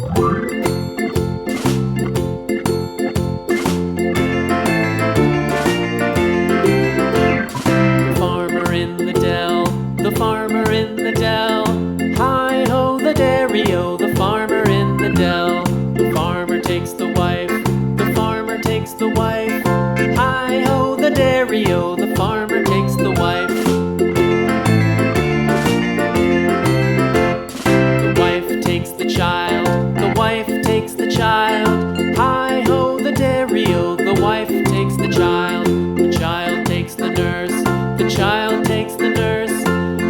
Farmer in the dell, the farmer in the dell. Hi-ho, the dairy-o, the farmer in the dell. The farmer takes the wife, the farmer takes the wife. Hi-ho, the dairy-o, the farmer takes the wife. The wife takes the child, the wife takes the child. Hi-ho, the dairy-o, the wife takes the child. The child takes the nurse, the child takes the nurse.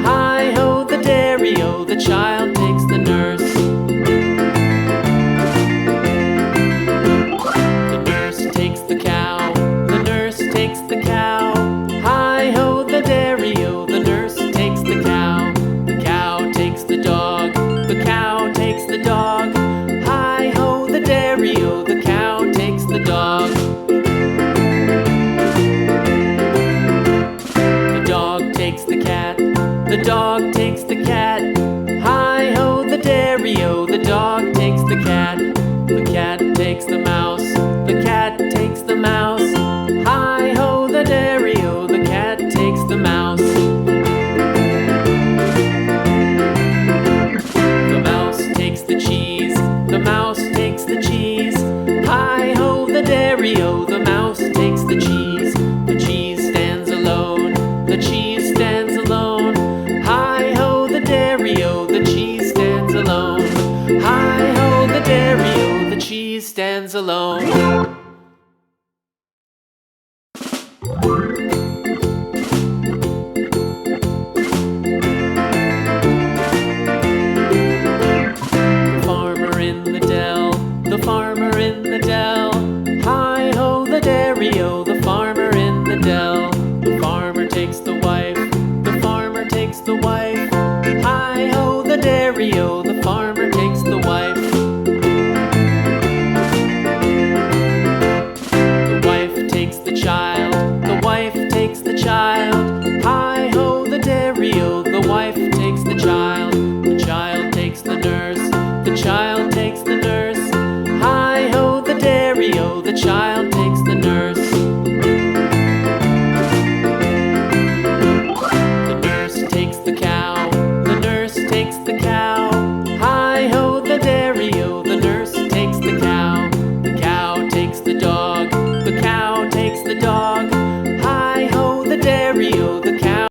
Hi-ho, the dairy-o, the child takes the nurse. The nurse takes the cow, the nurse takes the cow. Hi-ho, the dairy-o, the nurse takes the cow. The cow takes the dog, the cow takes the dog. Hi-ho, the dairy-o, the cow takes the dog. The dog takes the cat, the dog takes the cat. Hi-ho, the dairy-o, the dog takes the cat. The cat takes the mouse, the cat takes the mouse. Hi-ho, the dairy-o, the cat takes the mouse. The mouse takes the cheese, the mouse takes the cheese. Hi-ho, the dairy-o, the mouse takes the cheese. The cheese stands alone, the cheese stands alone. Hi-ho, the dairy-o, the cheese stands alone. Hi-ho, the dairy-o, the cheese stands alone. The farmer in the dell, the farmer in the dell. Hi-ho, the dairy-o, the farmer in the dell. The farmer takes the wife, the farmer takes the wife. Hi-ho, the dairy-o, the farmer takes the wife. The wife takes the child, the wife takes the child. Hi-ho, the dairy-o, the wife takes the child. The child takes the nurse, the child takes the nurse. Hi-ho, the dairy-o, the child takes the nurse. The nurse takes the cow,